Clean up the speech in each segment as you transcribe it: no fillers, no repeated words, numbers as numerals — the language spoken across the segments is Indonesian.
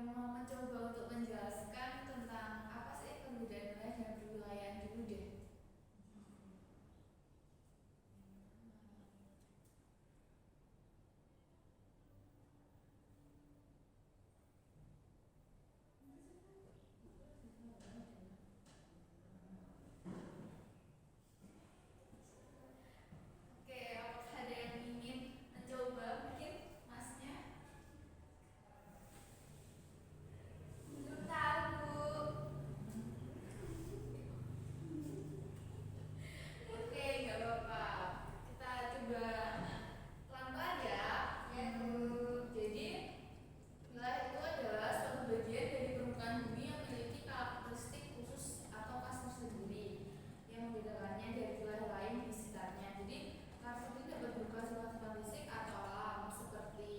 mau mencoba untuk menjelaskan tentang apa sih perbedaan wilayah dan perwilayahan dulu deh. Oke, apakah ada yang ingin mencoba mungkin masnya? Belum tahu. Oke, nggak apa-apa. Kita coba pelan-pelan ya. Jadi wilayah itu adalah suatu bagian dari permukaan bumi yang memiliki karakteristik khusus atau khas tersendiri yang membedakannya dari wilayah lain di sekitarnya. Jadi karakteristik dapat berupa sifat-sifat fisik atau alam seperti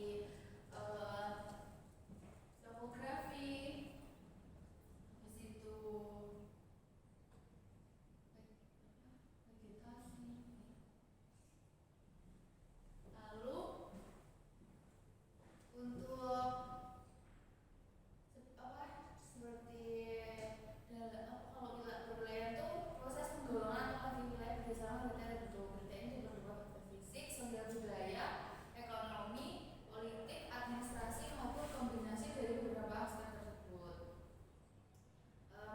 eh, topografi, di situ vegetasi, lalu untuk seperti kalau wilayah itu proses penggolongan atau wilayah berdasarkan kriteria tertentu. Kriteria ini berupa fisik, sosial budaya, ekonomi, politik, administrasi maupun kombinasi dari beberapa aspek tersebut.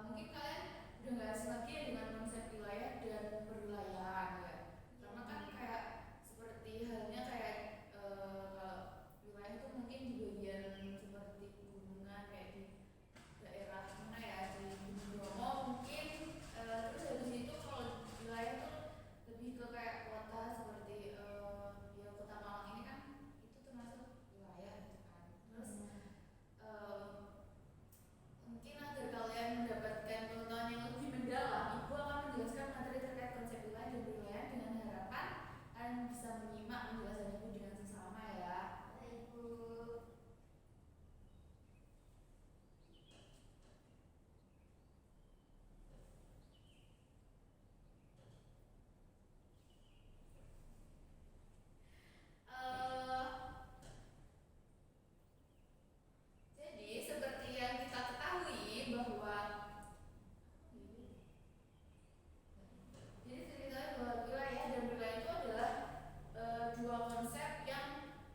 Mungkin kalian udah nggak asing lagi ya dengan konsep wilayah dan perwilayahan ya. Karena kan kayak seperti halnya kayak kalau wilayah itu mungkin di bagian seperti gunungan kayak di daerah mana ya di Gunung Bromo mungkin terus habis itu kalau wilayah itu lebih ke kayak kota seperti ya kota Malang ini kan itu termasuk wilayah gitu kan. Terus eh, mungkin agar kalian mendapatkan pengetahuan yang lebih mendalam, Ibu akan menjelaskan materi terkait konsep wilayah dan wilayah dengan harapan kalian bisa menyimak penjelasan Ibu dengan sesama ya. Ibu. Jadi seperti yang kita ketahui bahwa wilayah dan wilayah itu adalah dua konsep yang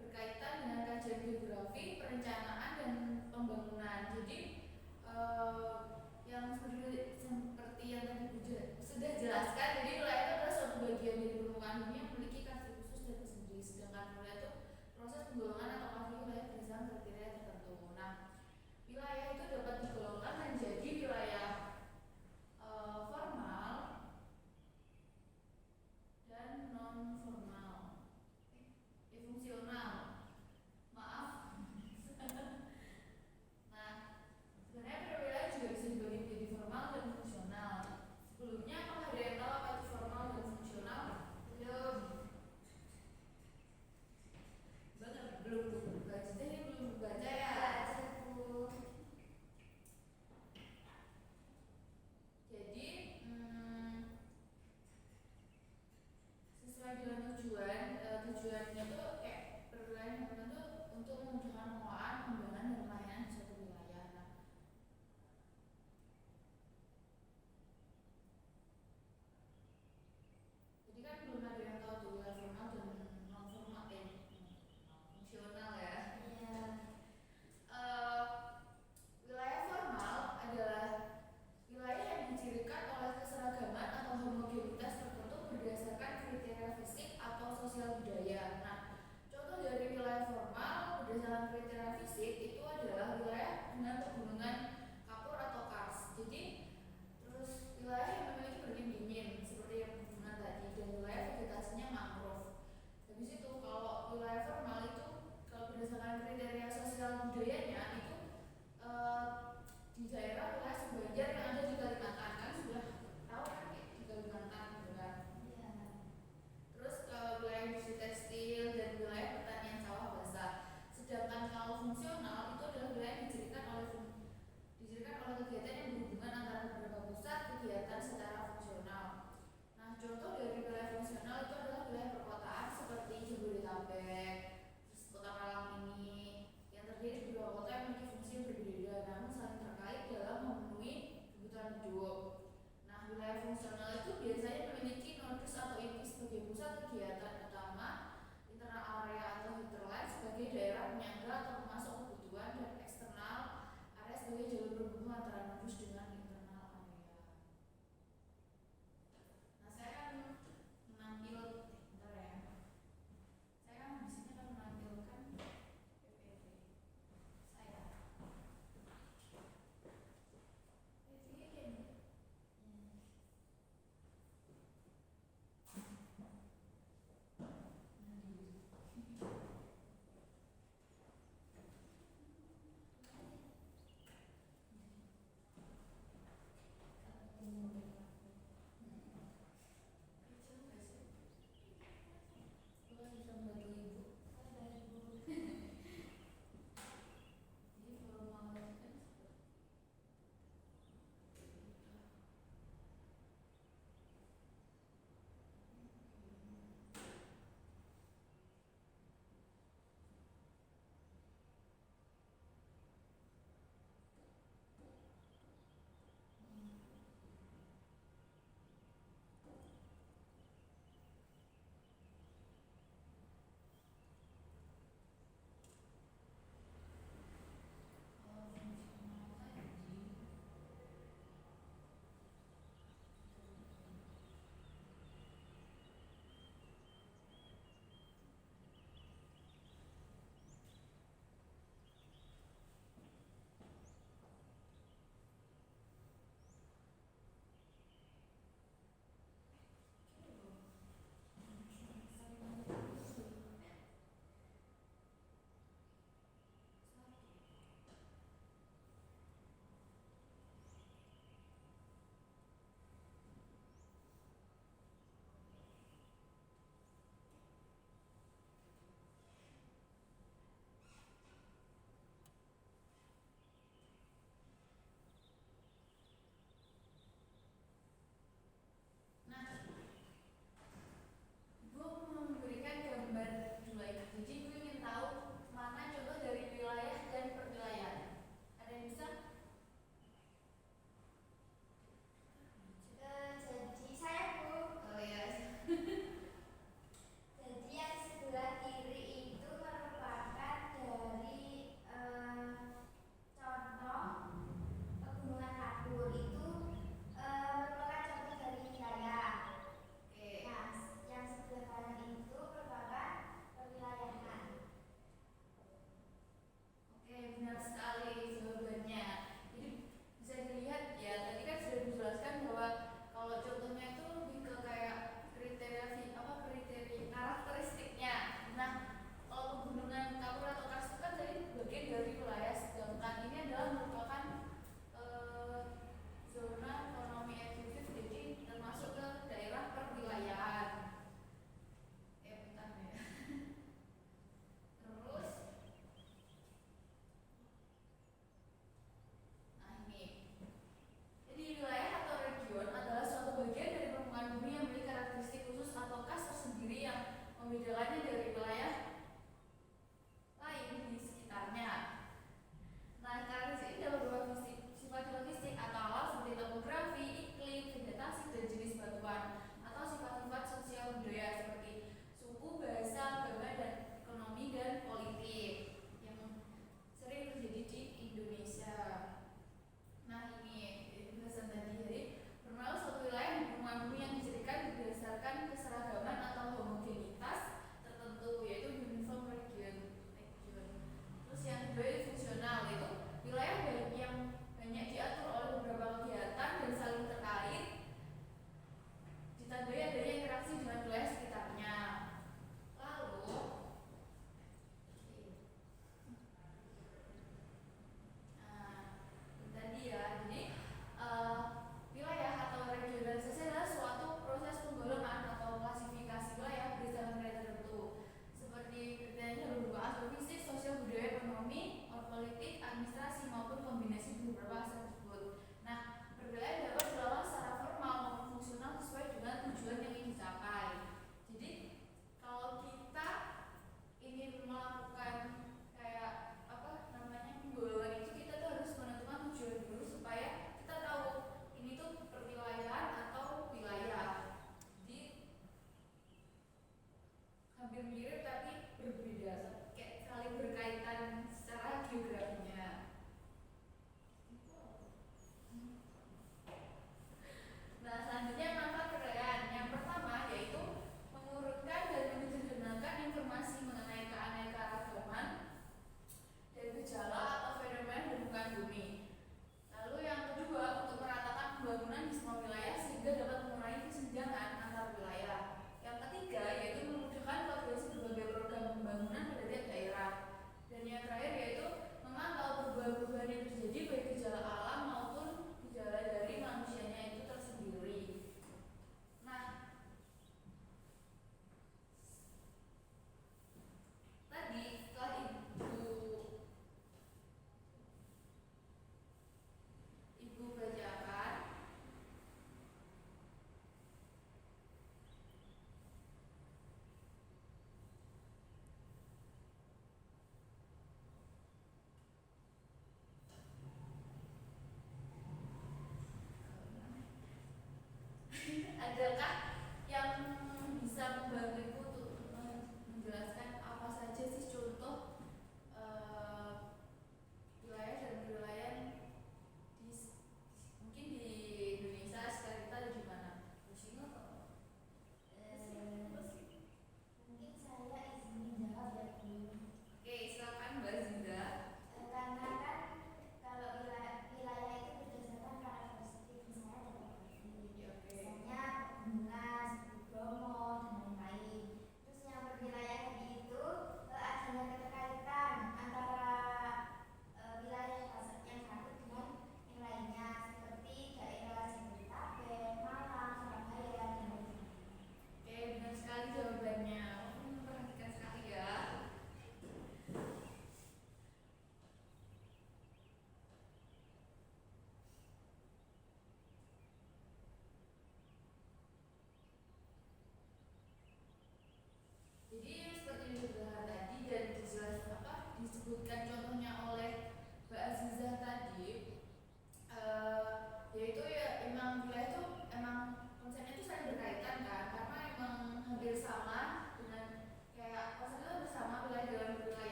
berkaitan dengan kajian geografi, perencanaan dan pembangunan. Jadi yang seperti yang tadi Bu sudah jelaskan, jadi wilayah itu adalah suatu bagian dari permukaan bumi yang memiliki karakter khusus dan tersendiri. Sedangkan wilayah itu proses penggolongan atau kategori wilayah berdasarkan kriteria tertentu. Nah, wilayah itu dapat digolongkan menjadi wilayah formal dan non formal, fungsional. Maaf. Nah, sebenarnya perwilayahan juga bisa dibagi menjadi formal dan fungsional. Sebelumnya apakah ada yang tahu apa itu formal dan fungsional? Belum. Belum baca, ini belum baca ya. Jadi sesuai dengan tujuannya tuh kayak perwilayahan tertentu untuk memudahkan pengelolaan, pengembangan dan pelayanan di suatu wilayah. Nah, jadi kan belum ada yang tahu tuh wilayah formal dan non formal fungsional ya. Iya. Wilayah formal adalah wilayah yang dicirikan oleh keseragaman atau homogenitas tertentu berdasarkan kriteria fisik atau sosial budaya. Nah, contoh dari wilayah formal berdasarkan kriteria fisik itu adalah wilayah dengan pegunungan kapur atau kars. Jadi, terus wilayah yang memiliki iklim dingin seperti yang pegunungan tadi dan wilayah vegetasinya mangrove. Habis itu kalau wilayah formal itu kalau berdasarkan kriteria sosial budayanya itu di daerah wilayah Sebanjar yang ada di Kalimantan kan sudah tahu kan di Kalimantan gitu kan. Ya. Terus wilayah industri tekstil dan wilayah pertanian sawah basah. Sedangkan kalau fungsional itu adalah wilayah yang dicirikan oleh politik, administrasi maupun kombinasi beberapa aspek tersebut. Nah, perwilayahan dapat dikelola secara formal maupun fungsional sesuai dengan tujuan yang ingin dicapai. Jadi, kalau kita ingin melakukan kayak apa namanya penggolongan itu, kita tuh harus menentukan tujuan dulu supaya kita tahu ini tuh perwilayahan atau wilayah. Jadi hampir mirip tapi berbeda, kayak saling berkaitan secara geografinya.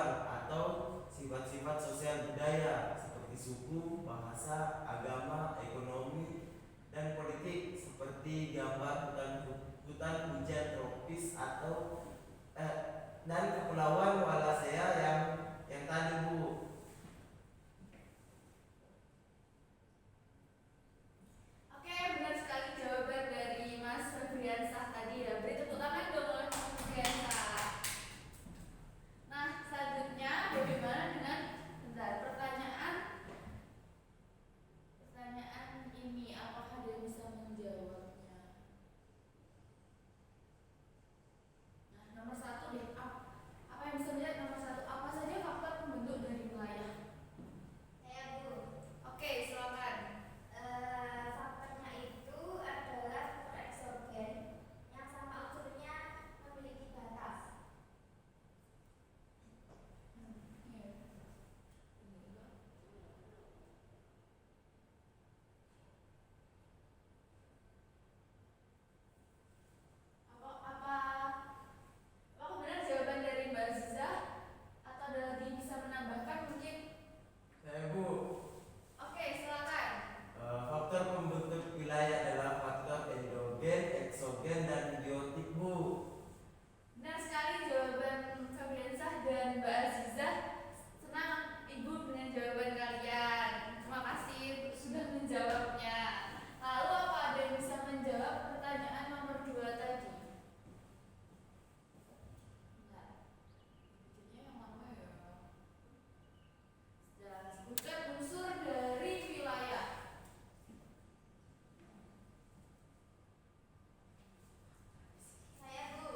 luar atau sifat-sifat sosial budaya seperti suku, bahasa, agama, ekonomi, dan politik seperti gambar hutan hujan tropis atau dan kepulauan Wallacea yang tadi Bu. Oke, benar sekali jawaban dari Mas Febriansah tadi ya. Beri tepuk tangan dong oleh Mas Febriansah. Nah, selanjutnya bagaimana dengan pertanyaan ini, apakah dia bisa menjawabnya? Nah, nomor satu deh, apa yang bisa dilihat nomor satu? Apa saja faktor pembentuk dari wilayah? Saya Bu. Oke, silakan. Faktornya itu adalah faktor eksogen yang sama unsurnya memiliki batas. Apa benar jawaban dari Mbak Aziza? Atau ada lagi bisa menambahkan mungkin? Saya Bu. Oke, silakan. Faktor pembentuk wilayah adalah faktor endogen, eksogen, dan biotik Bu. Benar sekali jawaban Febriansah dan Mbak Aziza. Senang Ibu dengan jawaban kalian. Terima kasih sudah menjawabnya. Lalu apa ada yang bisa menjawab pertanyaan nomor 2 tadi? Enggak. Bikinnya yang mana ya? Sebutkan unsur dari wilayah. Saya Bu.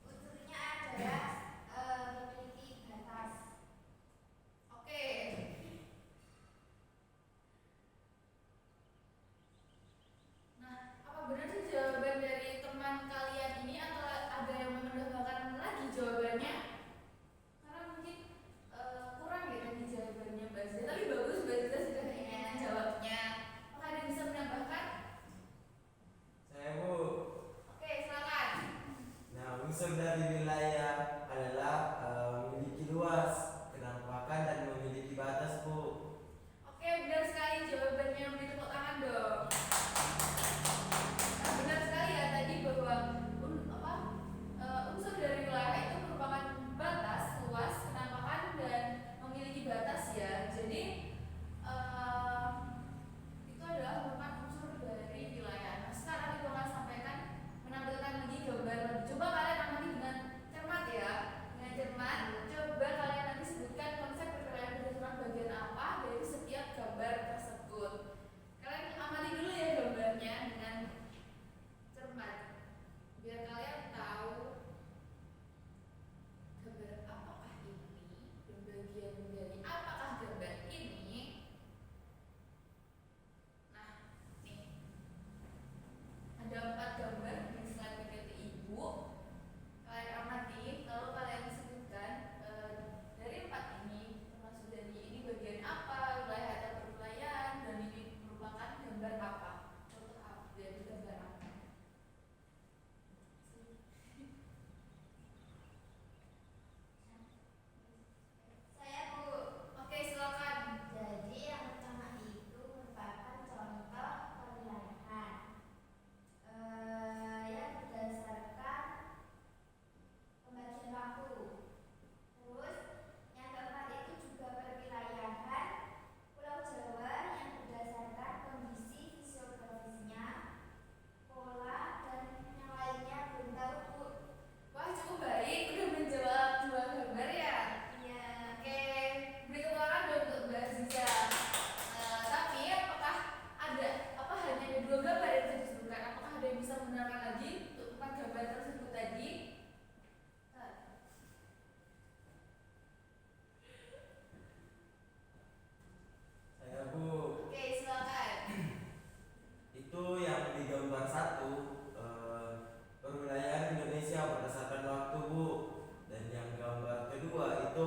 Unsurnya adalah memiliki batas. Oke. Nah, apa benar sih jawaban dari teman kalian ini atau ada yang menambahkan lagi jawabannya? Karena mungkin kurang ya tadi jawabannya Mbak Zita. Tapi bagus Mbak Zita sudah ingin menjawabnya. Apakah ada yang bisa menambahkan? Saya Bu. Oke, silakan. Nah, unsur dari wilayah adalah memiliki luas, kenampakan, dan memiliki batas Bu. Oke, benar sekali jawabannya. Beri tepuk tangan dong. Nah, benar sekali ya tadi bahwa unsur dari wilayah itu merupakan batas, luas, kenampakan, dan memiliki batas ya. Jadi itu adalah merupakan unsur dari wilayah. Nah, sekarang Ibu akan sampaikan menampilkan lagi gambar. Coba kalian amati dengan cermat ya. Dengan cermat, coba kalian nanti sebutkan konsep perwilayahan berdasarkan bagian apa dari setiap gambar tersebut. Kalian amati dulu ya gambarnya dengan cermat, biar kalian tahu gambar apakah ini dan bagian dari apakah gambar ini. Nah, nih ada 4 gambar di slide PPT Ibu. Kalian amati, lalu kalian sebutkan dari 4 ini, termasuk dari ini bagian apa, wilayah atau perwilayahan, dan ini merupakan gambar apa, contoh apa, dari gambar apa. Saya Bu. Oke, silakan. Jadi yang pertama itu merupakan contoh perwilayahan yang berdasarkan pembagian waktu. Terus yang keempat itu juga perwilayahan Pulau Jawa yang berdasarkan kondisi fisiografisnya, pola, dan yang lainnya belum tahu Bu. Wah, cukup baik, udah menjawab 2 gambar ya. Iya. Oke, beri tepuk tangan dong untuk Mbak Aziza. Tapi apakah ada hanya ada 2 gambar yang bisa disebutkan? Apakah ada yang bisa menerangkan lagi untuk 4 gambar tersebut tadi? Saya Bu. Oke, silakan. Itu yang di gambar 1 perwilayahan Indonesia berdasarkan waktu Bu. Dan yang gambar kedua itu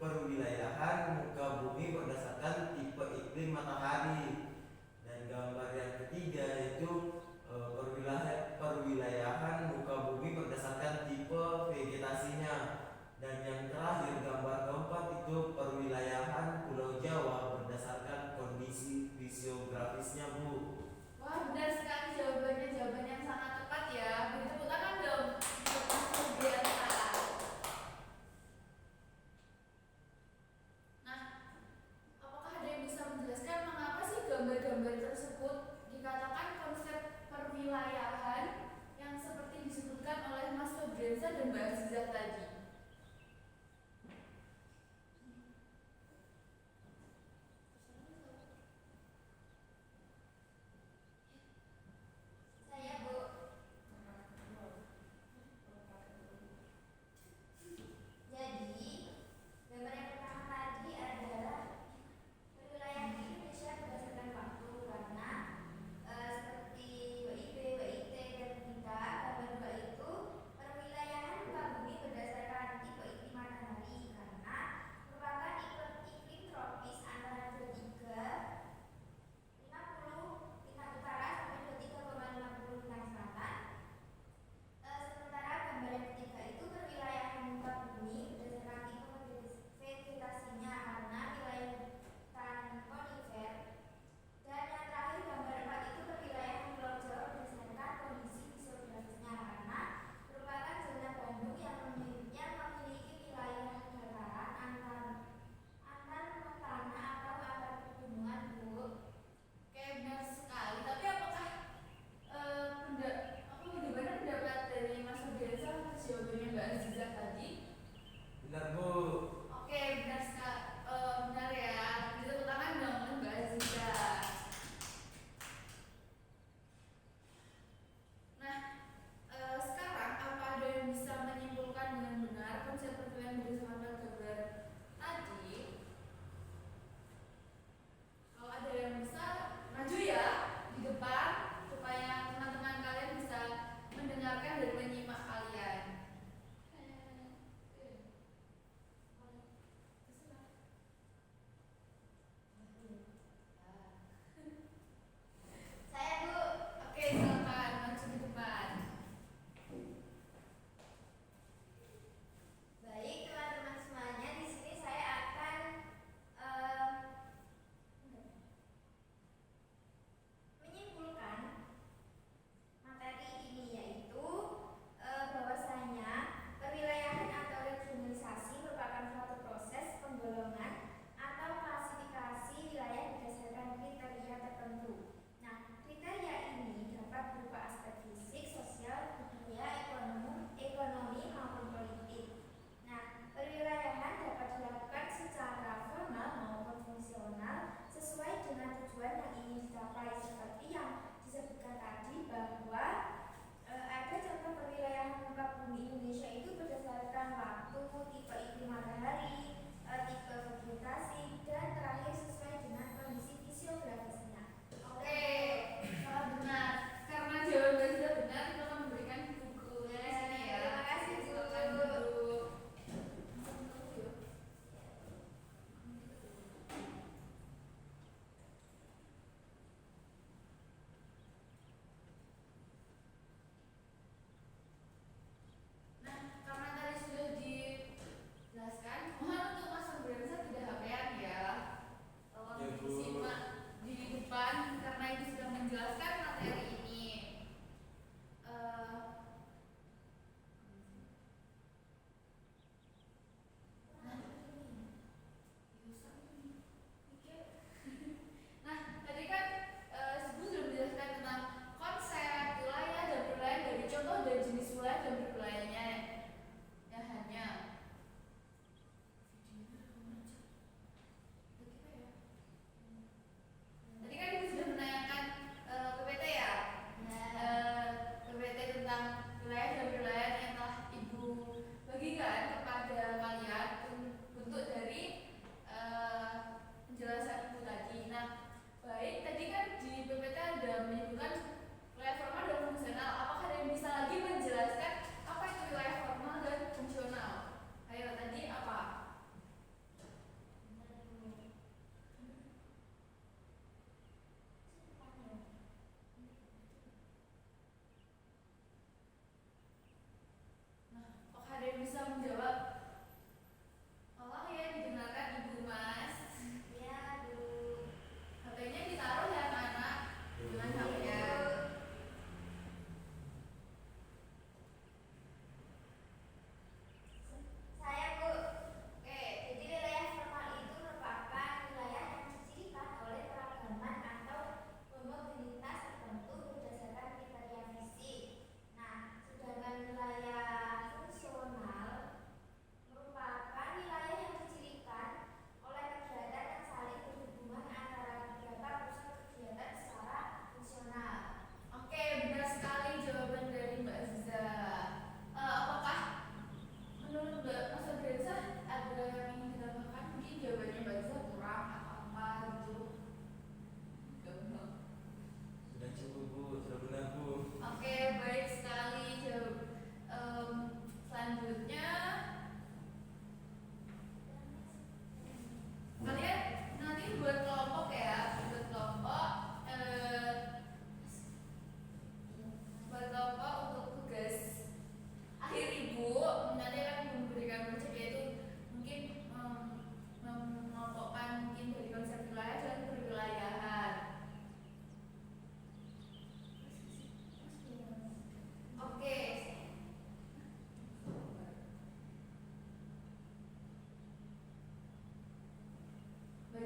perwilayahan muka bumi berdasarkan tipe iklim matahari. Dan gambar yang ketiga itu perwilayahan muka bumi berdasarkan tipe vegetasinya.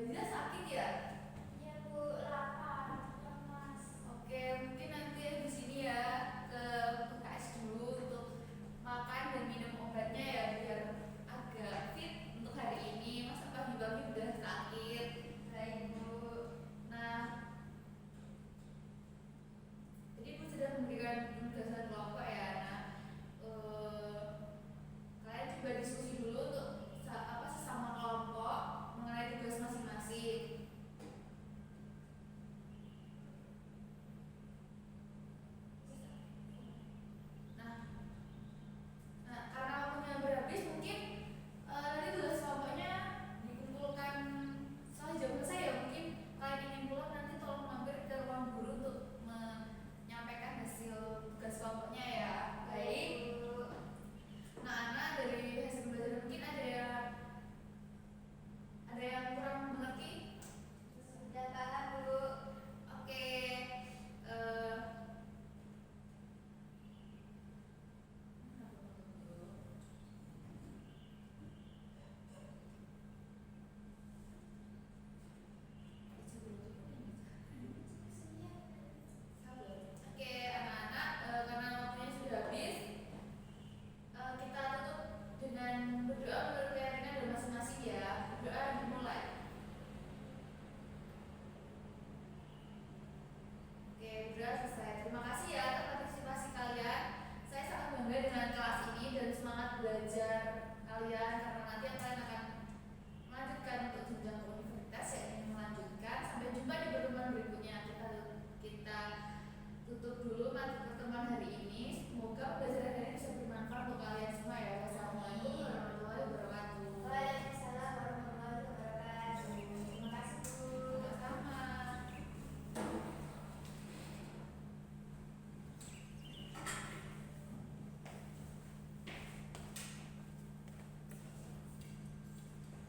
jelas